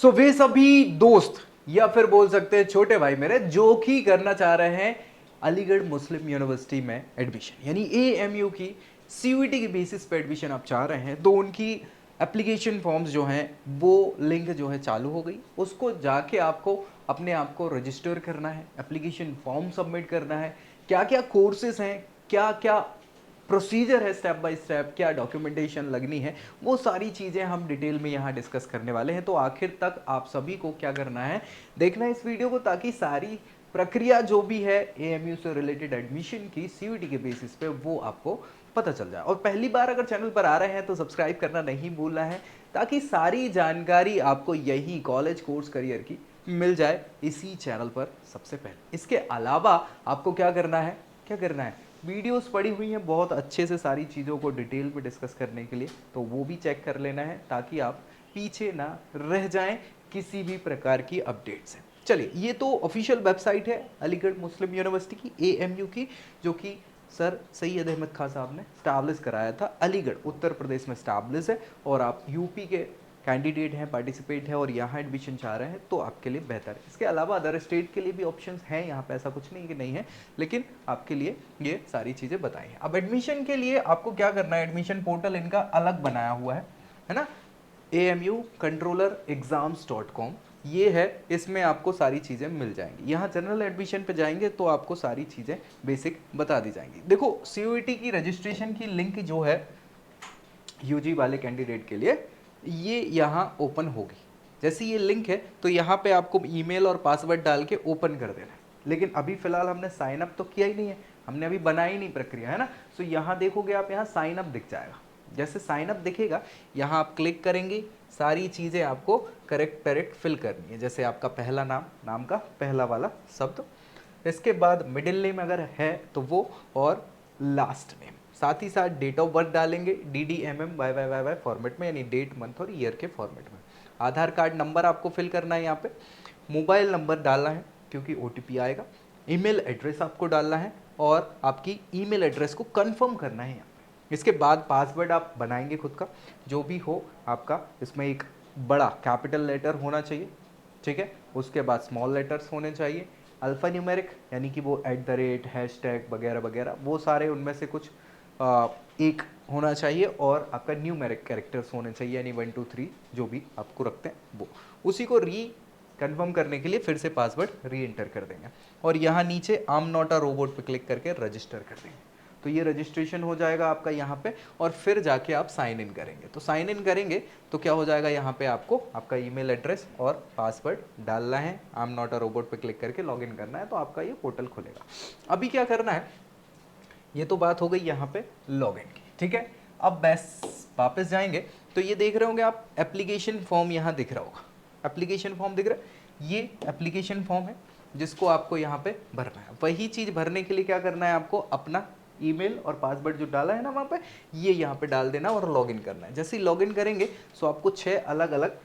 सो वे सभी दोस्त या फिर बोल सकते हैं छोटे भाई मेरे जो कि करना चाह रहे हैं अलीगढ़ मुस्लिम यूनिवर्सिटी में एडमिशन यानी एएमयू की सीयूईटी के बेसिस पे एडमिशन आप चाह रहे हैं, तो उनकी एप्लीकेशन फॉर्म्स जो हैं वो लिंक जो है चालू हो गई। उसको जाके आपको अपने आप को रजिस्टर करना है, एप्लीकेशन फॉर्म सबमिट करना है, क्या क्या कोर्सेज हैं, क्या क्या प्रोसीजर है स्टेप बाय स्टेप, क्या डॉक्यूमेंटेशन लगनी है, वो सारी चीज़ें हम डिटेल में यहाँ डिस्कस करने वाले हैं। तो आखिर तक आप सभी को क्या करना है, देखना है इस वीडियो को, ताकि सारी प्रक्रिया जो भी है एएमयू से रिलेटेड एडमिशन की सीयूईटी के बेसिस पे वो आपको पता चल जाए। और पहली बार अगर चैनल पर आ रहे हैं तो सब्सक्राइब करना नहीं भूलना है, ताकि सारी जानकारी आपको यही कॉलेज कोर्स करियर की मिल जाए इसी चैनल पर सबसे पहले। इसके अलावा आपको क्या करना है, क्या करना है, वीडियोस पड़ी हुई हैं बहुत अच्छे से सारी चीज़ों को डिटेल में डिस्कस करने के लिए, तो वो भी चेक कर लेना है ताकि आप पीछे ना रह जाएं किसी भी प्रकार की अपडेट से। चलिए, ये तो ऑफिशियल वेबसाइट है अलीगढ़ मुस्लिम यूनिवर्सिटी की एएमयू की, जो कि सर सैयद अहमद खान साहब ने स्टैब्लिश कराया था। अलीगढ़ उत्तर प्रदेश में स्टैब्लिश है, और आप यूपी के कैंडिडेट हैं, पार्टिसिपेट हैं और यहाँ एडमिशन चाह रहे हैं तो आपके लिए बेहतर है। इसके अलावा अदर स्टेट के लिए भी ऑप्शंस हैं यहाँ पे, ऐसा कुछ नहीं कि नहीं है, लेकिन आपके लिए ये सारी चीज़ें बताई हैं। अब एडमिशन के लिए आपको क्या करना है, एडमिशन पोर्टल इनका अलग बनाया हुआ है ना, amucontrollerexams.com ये है, इसमें आपको सारी चीज़ें मिल जाएंगी। यहाँ जनरल एडमिशन पे जाएंगे तो आपको सारी चीज़ें बेसिक बता दी जाएंगी। देखो, सीयूईटी की रजिस्ट्रेशन की लिंक जो है यूजी वाले कैंडिडेट के लिए, ये यहाँ ओपन होगी। जैसे ये लिंक है तो यहाँ पे आपको ईमेल और पासवर्ड डाल के ओपन कर देना है। लेकिन अभी फिलहाल हमने साइन अप तो किया ही नहीं है, हमने अभी बनाई नहीं प्रक्रिया, है ना। तो यहाँ देखोगे आप, यहाँ साइन अप दिख जाएगा। जैसे साइन अप दिखेगा, यहाँ आप क्लिक करेंगे, सारी चीज़ें आपको करेक्ट करेक्ट फिल करनी है। जैसे आपका पहला नाम, नाम का पहला वाला शब्द, इसके बाद मिडिल नेम अगर है तो वो, और लास्ट नेम, साथ ही साथ डेट ऑफ बर्थ डालेंगे DDMM YYYY फॉर्मेट में, यानी डेट मंथ और ईयर के फॉर्मेट में। आधार कार्ड नंबर आपको फिल करना है यहाँ पे, मोबाइल नंबर डालना है क्योंकि OTP आएगा, ईमेल एड्रेस आपको डालना है और आपकी ईमेल एड्रेस को कंफर्म करना है यहाँ पे। इसके बाद पासवर्ड आप बनाएंगे खुद का, जो भी हो आपका, इसमें एक बड़ा कैपिटल लेटर होना चाहिए, ठीक है। उसके बाद स्मॉल लेटर्स होने चाहिए, अल्फ़ा न्यूमेरिक यानी कि वो @ हैशटैग वगैरह वगैरह, वो सारे उनमें से कुछ एक होना चाहिए, और आपका न्यूमेरिक कैरेक्टर्स होने चाहिए, यानी 1 2 3 जो भी आपको रखते हैं वो। उसी को कंफर्म करने के लिए फिर से पासवर्ड री एंटर कर देंगे, और यहाँ नीचे I am not a robot पे क्लिक करके रजिस्टर कर देंगे। तो ये रजिस्ट्रेशन हो जाएगा आपका यहाँ पे, और फिर जाके आप साइन इन करेंगे। तो साइन इन करेंगे तो क्या हो जाएगा, यहाँ पे आपको आपका ईमेल एड्रेस और पासवर्ड डालना है, I am not a robot पे क्लिक करके लॉगिन करना है, तो आपका ये पोर्टल खुलेगा। अभी क्या करना है, ये तो बात हो गई यहाँ पे लॉगिन की, ठीक है। अब बस वापस जाएंगे तो ये देख रहे होंगे आप, एप्लीकेशन फॉर्म यहाँ दिख रहा होगा, एप्लीकेशन फॉर्म दिख रहा है, ये एप्लीकेशन फॉर्म है जिसको आपको यहाँ पे भरना है। वही चीज़ भरने के लिए क्या करना है, आपको अपना ईमेल और पासवर्ड जो डाला है ना वहाँ पे, ये यहाँ पे डाल देना और लॉगिन करना है। जैसे ही लॉगिन करेंगे तो आपको 6 अलग अलग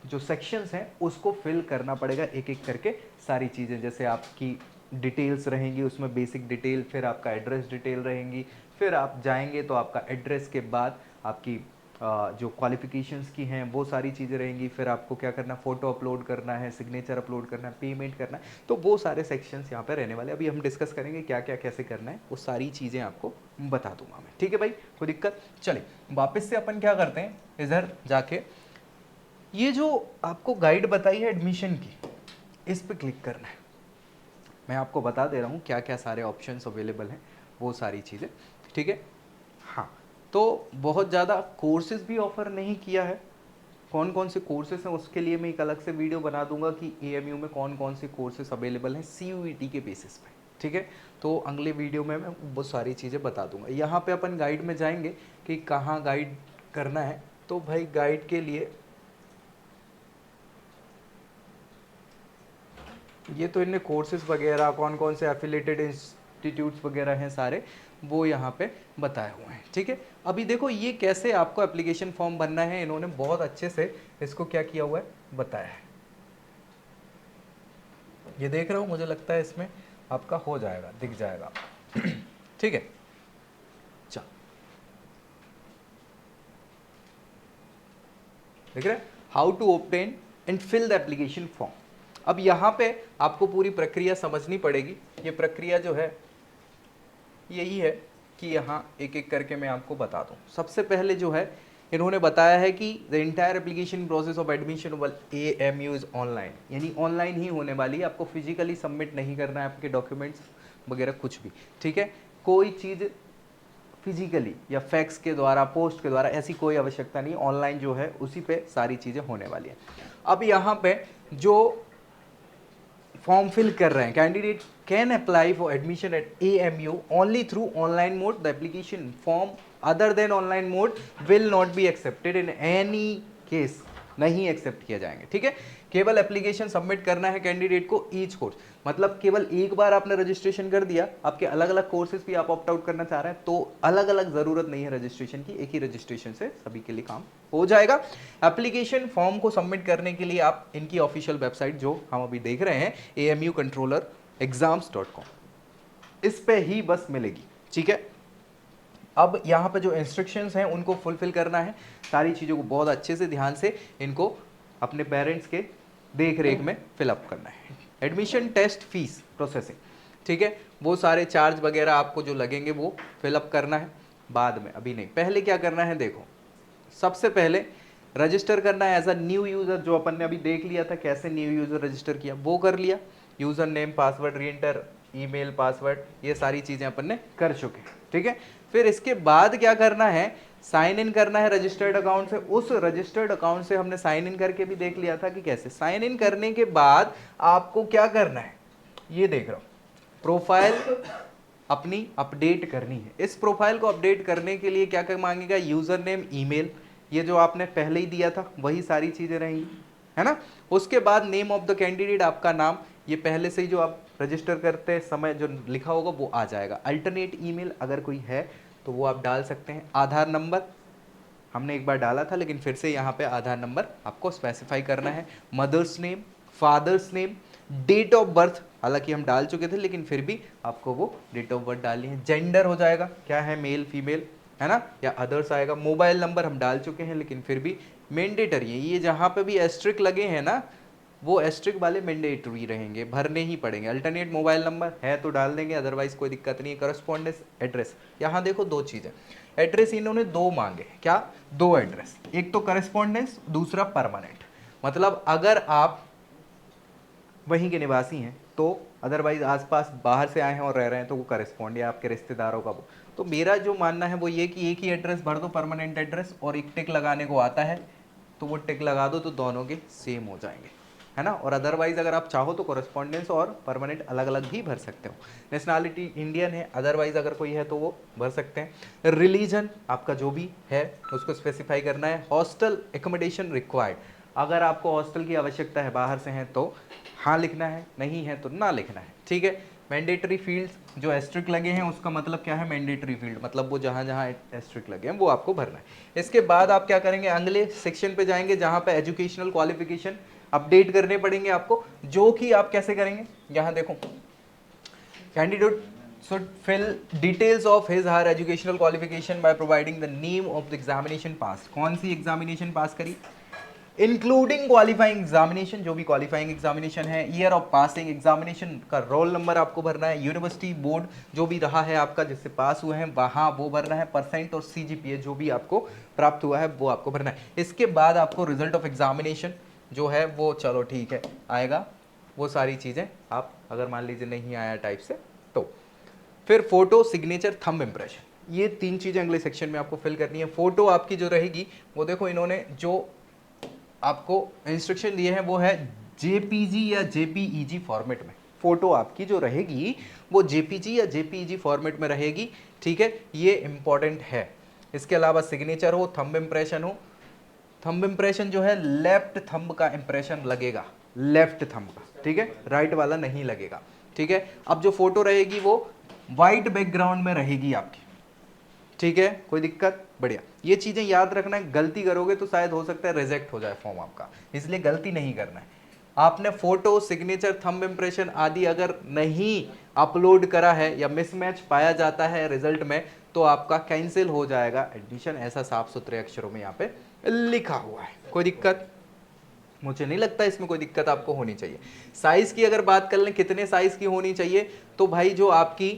जो सेक्शंस हैं उसको फिल करना पड़ेगा, एक एक करके सारी चीज़ें। जैसे आपकी डिटेल्स रहेंगी उसमें, बेसिक डिटेल, फिर आपका एड्रेस डिटेल रहेंगी, फिर आप जाएंगे तो आपका एड्रेस के बाद आपकी जो क्वालिफिकेशंस की हैं वो सारी चीज़ें रहेंगी। फिर आपको क्या करना, फ़ोटो अपलोड करना है, सिग्नेचर अपलोड करना है, पेमेंट करना है, तो वो सारे सेक्शंस यहाँ पे रहने वाले। अभी हम डिस्कस करेंगे क्या क्या कैसे करना है, वो सारी चीज़ें आपको बता दूंगा मैं, ठीक है भाई, कोई दिक्कत। चलिए वापस से अपन क्या करते हैं, इधर जाके ये जो आपको गाइड बताई है एडमिशन की, इस पे क्लिक करना है। मैं आपको बता दे रहा हूँ क्या क्या सारे ऑप्शंस अवेलेबल हैं, वो सारी चीज़ें, ठीक है। हाँ, तो बहुत ज़्यादा कोर्सेज भी ऑफ़र नहीं किया है। कौन कौन से कोर्सेज हैं उसके लिए मैं एक अलग से वीडियो बना दूंगा कि एएमयू में कौन कौन से कोर्सेज अवेलेबल हैं सीयूईटी के बेसिस पे, ठीक है। तो अगले वीडियो में मैं वो सारी चीज़ें बता दूंगा। यहाँ पे अपन गाइड में जाएंगे कि कहाँ गाइड करना है, तो भाई गाइड के लिए ये तो इनने कोर्सेज वगैरह कौन कौन से एफिलेटेड इंस्टीट्यूट्स वगैरह हैं सारे, वो यहाँ पे बताए हुए हैं, ठीक है। अभी देखो ये कैसे आपको एप्लीकेशन फॉर्म भरना है, इन्होंने बहुत अच्छे से इसको क्या किया हुआ है बताया है। ये देख रहे हो, मुझे लगता है इसमें आपका हो जाएगा, दिख जाएगा ठीक है। चल, देख रहे हैं, how to obtain and fill the application form. अब यहाँ पे आपको पूरी प्रक्रिया समझनी पड़ेगी। ये प्रक्रिया जो है यही है कि यहाँ एक एक करके मैं आपको बता दूँ। सबसे पहले जो है इन्होंने बताया है कि the entire application process of admission AMU is online, यानी ऑनलाइन ही होने वाली है। आपको फिजिकली सबमिट नहीं करना है आपके डॉक्यूमेंट्स वगैरह कुछ भी, ठीक है। कोई चीज़ फिजिकली या फैक्स के द्वारा, पोस्ट के द्वारा, ऐसी कोई आवश्यकता नहीं। ऑनलाइन जो है उसी पे सारी चीज़ें होने वाली हैं। अब यहाँ पे जो फॉर्म फिल कर रहे हैं, candidate can apply for admission eight AMU only through online mode. The application form other than online mode will not be accepted in any case, नहीं एक्सेप्ट किए जाएंगे, ठीक है। केवल एप्लीकेशन सबमिट करना है कैंडिडेट को ईच कोर्स, मतलब केवल एक बार आपने रजिस्ट्रेशन कर दिया, आपके अलग अलग कोर्सेज भी आप ऑप्ट आउट करना चाह रहे हैं तो अलग अलग जरूरत नहीं है रजिस्ट्रेशन की, एक ही रजिस्ट्रेशन से सभी के लिए काम हो जाएगा। एप्लीकेशन फॉर्म को सबमिट करने के लिए आप इनकी ऑफिशियल वेबसाइट जो हम अभी देख रहे हैं amucontrollerexams.com, इस पे ही बस मिलेगी, ठीक है। अब यहाँ पे जो इंस्ट्रक्शंस हैं उनको फुलफिल करना है, सारी चीज़ों को बहुत अच्छे से ध्यान से इनको अपने पेरेंट्स के देख रेख में फिलअप करना है। एडमिशन टेस्ट फीस प्रोसेसिंग, ठीक है, वो सारे चार्ज वगैरह आपको जो लगेंगे वो फिलअप करना है बाद में, अभी नहीं। पहले क्या करना है, देखो सबसे पहले रजिस्टर करना है एज अ न्यू यूज़र, जो अपन ने अभी देख लिया था कैसे न्यू यूज़र रजिस्टर किया, वो कर लिया। User name, password, re-enter, email, password, ये सारी चीज़ें अपन ने कर चुके हैं, ठीक है। फिर इसके बाद क्या करना है, साइन इन करना है रजिस्टर्ड अकाउंट से। उस रजिस्टर्ड अकाउंट से हमने साइन इन करके भी देख लिया था कि कैसे। साइन इन करने के बाद आपको क्या करना है, ये देख रहा हूँ, प्रोफाइल अपनी अपडेट करनी है। इस प्रोफाइल को अपडेट करने के लिए क्या क्या मांगेगा, यूजर नेम, ईमेल, ये जो आपने पहले ही दिया था वही सारी चीजें रहेंगी, है ना। उसके बाद नेम ऑफ द कैंडिडेट, आपका नाम, ये पहले से ही जो आप रजिस्टर करते समय जो लिखा होगा वो आ जाएगा। अल्टरनेट ईमेल अगर कोई है तो वो आप डाल सकते हैं। आधार नंबर हमने एक बार डाला था लेकिन फिर से यहाँ पे आधार नंबर आपको स्पेसिफाई करना है। Mother's name, father's name, date of birth, हालांकि हम डाल चुके थे लेकिन फिर भी आपको वो डेट ऑफ बर्थ डालनी है। जेंडर हो जाएगा, क्या है, मेल, फीमेल, है ना, या अदर्स आएगा। मोबाइल नंबर हम डाल चुके हैं लेकिन फिर भी मैंडेटरी है, ये जहाँ पे भी एस्ट्रिक लगे हैं ना वो एस्ट्रिक वाले मैंडेटरी रहेंगे, भरने ही पड़ेंगे। अल्टरनेट मोबाइल नंबर है तो डाल देंगे, अदरवाइज कोई दिक्कत नहीं है। करस्पॉन्डेंस एड्रेस, यहाँ देखो दो चीज़ें, एड्रेस इन्होंने दो मांगे, क्या, दो एड्रेस, एक तो करस्पॉन्डेंस, दूसरा परमानेंट। मतलब अगर आप वहीं के निवासी हैं तो, अदरवाइज आसपास बाहर से आए हैं और रह रहे हैं तो वो करस्पॉन्ड या आपके रिश्तेदारों का वो। तो मेरा जो मानना है वो ये कि एक ही एड्रेस भर दो, परमानेंट एड्रेस, और एक टिक लगाने को आता है तो वो टिक लगा दो तो दोनों के सेम हो जाएंगे, है ना। और अदरवाइज अगर आप चाहो तो कॉरेस्पॉन्डेंस और परमानेंट अलग अलग भी भर सकते हो। नेशनैलिटी इंडियन है, अदरवाइज अगर कोई है तो वो भर सकते हैं। रिलीजन आपका जो भी है उसको स्पेसिफाई करना है। हॉस्टल एकोमोडेशन रिक्वायर्ड, अगर आपको हॉस्टल की आवश्यकता है, बाहर से हैं तो हाँ लिखना है, नहीं है तो ना लिखना है, ठीक है। मैंडेटरी फील्ड्स जो एस्ट्रिक लगे हैं उसका मतलब क्या है, मैंडेटरी फील्ड मतलब वो जहाँ जहाँ एस्ट्रिक लगे हैं वो आपको भरना है। इसके बाद आप क्या करेंगे, अगले सेक्शन पे जाएंगे जहाँ पे एजुकेशनल क्वालिफिकेशन अपडेट करने पड़ेंगे आपको, जो कि आप कैसे करेंगे, यहाँ देखो, candidate should fill details of his her educational qualification by providing the name of the examination passed। कौन सी एग्जामिनेशन पास करी, इंक्लूडिंग क्वालिफाइंग एग्जामिनेशन, जो भी क्वालिफाइंग एग्जामिनेशन है, ईयर ऑफ पासिंग एग्जामिनेशन का रोल नंबर आपको भरना है, यूनिवर्सिटी बोर्ड जो भी रहा है आपका जिससे पास हुए हैं वहाँ वो भरना है, परसेंट और CGPA जो भी आपको प्राप्त हुआ है वो आपको भरना है। इसके बाद आपको रिजल्ट ऑफ एग्जामिनेशन जो है वो चलो ठीक है आएगा, वो सारी चीज़ें आप अगर मान लीजिए नहीं आया टाइप से तो फिर फोटो, सिग्नेचर, थंब इम्प्रेशन, ये तीन चीज़ें अगले सेक्शन में आपको फिल करनी है। फोटो आपकी जो रहेगी वो देखो इन्होंने जो आपको इंस्ट्रक्शन दिए हैं वो है JPG या JPEG फॉर्मेट में। फोटो आपकी जो रहेगी वो JPG या JPEG फॉर्मेट में रहेगी, ठीक है, ये इंपॉर्टेंट है। इसके अलावा सिग्नेचर हो, थंब इम्प्रेशन हो। थंब इम्प्रेशन जो है लेफ्ट थंब का इम्प्रेशन लगेगा, लेफ्ट थंब का, ठीक है, राइट वाला नहीं लगेगा, ठीक है। अब जो फोटो रहेगी वो वाइट बैकग्राउंड में रहेगी आपकी, ठीक है, कोई दिक्कत, बढ़िया। ये चीजें याद रखना है, गलती करोगे तो शायद हो सकता है रिजेक्ट हो जाए फॉर्म आपका, इसलिए गलती नहीं करना है। आपने फोटो, सिग्नेचर, थंब इम्प्रेशन आदि अगर नहीं अपलोड करा है या मिसमैच पाया जाता है रिजल्ट में तो आपका कैंसिल हो जाएगा एडमिशन, ऐसा साफ सुथरे अक्षरों में यहाँ पे लिखा हुआ है, कोई दिक्कत, मुझे नहीं लगता इसमें कोई दिक्कत आपको होनी चाहिए। साइज की अगर बात कर लें कितने साइज की होनी चाहिए, तो भाई जो आपकी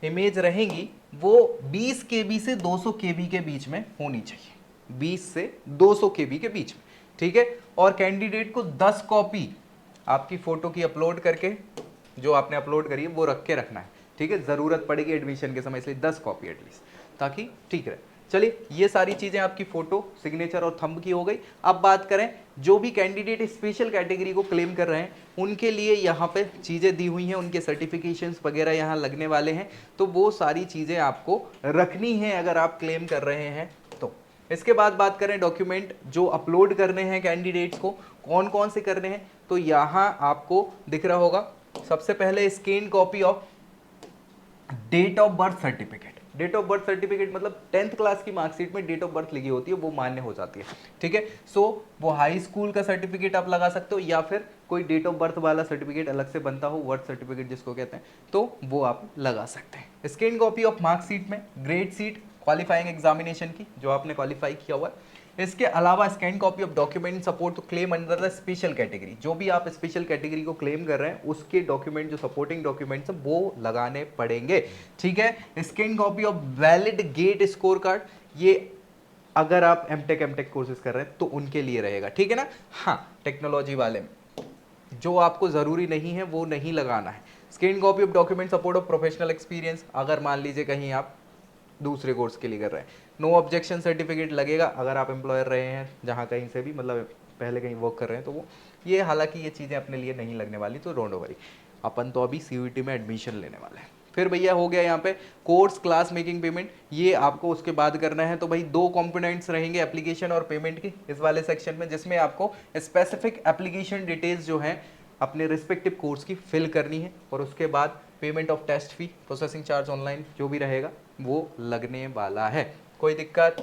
इमेज रहेंगी वो 20 KB से 200 KB के बीच में होनी चाहिए, 20 से 200 KB के बीच में, ठीक है। और कैंडिडेट को 10 कॉपी आपकी फोटो की अपलोड करके, जो आपने अपलोड करी है वो रख के रखना है, ठीक है। जरूरत पड़ेगी एडमिशन के समय, इसलिए 10 कॉपी एटलीस्ट, ताकि ठीक रहे। चलिए ये सारी चीजें आपकी फोटो, सिग्नेचर और थंब की हो गई। अब बात करें जो भी कैंडिडेट स्पेशल कैटेगरी को क्लेम कर रहे हैं उनके लिए यहाँ पे चीजें दी हुई हैं, उनके सर्टिफिकेशंस वगैरह यहाँ लगने वाले हैं, तो वो सारी चीजें आपको रखनी है अगर आप क्लेम कर रहे हैं तो। इसके बाद बात करें डॉक्यूमेंट जो अपलोड करने हैं कैंडिडेट्स को, कौन कौन से करने हैं, तो यहाँ आपको दिख रहा होगा सबसे पहले scan copy of date of birth certificate. Date of birth certificate मतलब 10th क्लास की मार्कशीट में डेट ऑफ बर्थ लिखी होती है, वो मान्य हो जाती है, ठीक है। सो वो हाई स्कूल का सर्टिफिकेट आप लगा सकते हो, या फिर कोई डेट ऑफ बर्थ वाला सर्टिफिकेट अलग से बनता हो, बर्थ सर्टिफिकेट जिसको कहते हैं, तो वो आप लगा सकते हैं। स्कैन कॉपी ऑफ मार्कशीट में ग्रेड सीट क्वालिफाइंग एग्जामिनेशन की, जो आपने क्वालिफाई किया हुआ है। इसके अलावा scan copy of document support to claim under the special category, जो भी आप स्पेशल कैटेगरी को क्लेम कर रहे हैं उसके डॉक्यूमेंट, जो सपोर्टिंग डॉक्यूमेंट्स हैं वो लगाने पड़ेंगे, ठीक है। Scan copy of valid GATE score card, ये अगर आप एमटेक कोर्सेज कर रहे हैं तो उनके लिए रहेगा, ठीक है ना। हाँ, टेक्नोलॉजी वाले में जो आपको जरूरी नहीं है वो नहीं लगाना है। Scan copy of document support of professional experience, अगर मान लीजिए कहीं आप दूसरे कोर्स के लिए कर रहे हैं, नो ऑब्जेक्शन सर्टिफिकेट लगेगा अगर आप एम्प्लॉयर रहे हैं जहाँ कहीं से भी, मतलब पहले कहीं वर्क कर रहे हैं तो वो ये, हालांकि ये चीज़ें अपने लिए नहीं लगने वाली, तो डोंट वरी, अपन तो अभी CUET में एडमिशन लेने वाले हैं। फिर भैया हो गया यहाँ पे कोर्स क्लास मेकिंग पेमेंट, ये आपको उसके बाद करना है। तो भाई 2 कंपोनेंट्स रहेंगे एप्लीकेशन और पेमेंट की इस वाले सेक्शन में, जिसमें आपको स्पेसिफिक एप्लीकेशन डिटेल्स जो हैं अपने रिस्पेक्टिव कोर्स की फिल करनी है, और उसके बाद payment of test fee, processing charge online जो भी रहेगा वो लगने वाला है। कोई दिक्कत?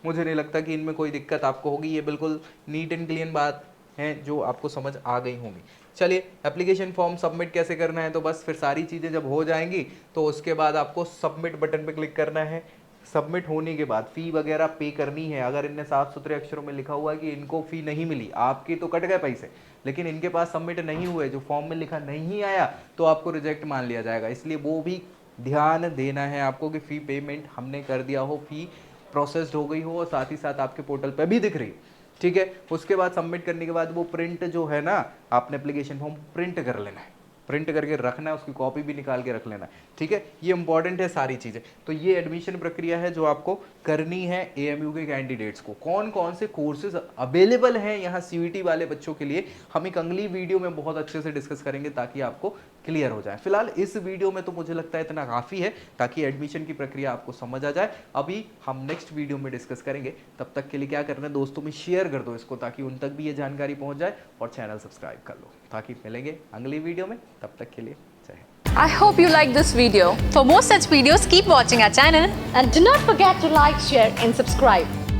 मुझे नहीं लगता कि इनमें कोई दिक्कत आपको होगी, ये बिल्कुल नीट एंड क्लीन बात है जो आपको समझ आ गई होंगी। चलिए एप्लीकेशन फॉर्म सबमिट कैसे करना है, तो बस फिर सारी चीज़ें जब हो जाएंगी तो उसके बाद आपको सबमिट बटन पे क्लिक करना है। सबमिट होने के बाद फ़ी वगैरह पे करनी है। अगर इनने साफ सुथरे अक्षरों में लिखा हुआ है कि इनको फ़ी नहीं मिली, आपकी तो कट गए पैसे, लेकिन इनके पास सबमिट नहीं हुए, जो फॉर्म में लिखा नहीं आया, तो आपको रिजेक्ट मान लिया जाएगा। इसलिए वो भी ध्यान देना है आपको कि फ़ी पेमेंट हमने कर दिया हो, फ़ी प्रोसेस्ड हो गई हो, और साथ ही साथ आपके पोर्टल पे भी दिख रही है, ठीक है। उसके बाद सबमिट करने के बाद वो प्रिंट जो है ना, आपने एप्लीकेशन फॉर्म प्रिंट कर लेना है, प्रिंट करके रखना है, उसकी कॉपी भी निकाल के रख लेना है, ठीक है। ये इंपॉर्टेंट है सारी चीज़ें। तो ये एडमिशन प्रक्रिया है जो आपको करनी है AMU के कैंडिडेट्स को। कौन कौन से कोर्सेज अवेलेबल हैं यहाँ CUET वाले बच्चों के लिए, हम एक अगली वीडियो में बहुत अच्छे से डिस्कस करेंगे ताकि आपको क्लियर हो जाए। फिलहाल इस वीडियो में तो मुझे लगता है इतना काफ़ी है ताकि एडमिशन की प्रक्रिया आपको समझ आ जाए। अभी हम नेक्स्ट वीडियो में डिस्कस करेंगे, तब तक के लिए क्या करना है, दोस्तों में शेयर कर दो इसको ताकि उन तक भी ये जानकारी पहुंच जाए, और चैनल सब्सक्राइब कर लो, ताकि मिलेंगे अगली वीडियो में। तब तक के लिए जय Hind. I hope you like this video. For more such videos, keep watching our channel. And do not forget to like, share and subscribe.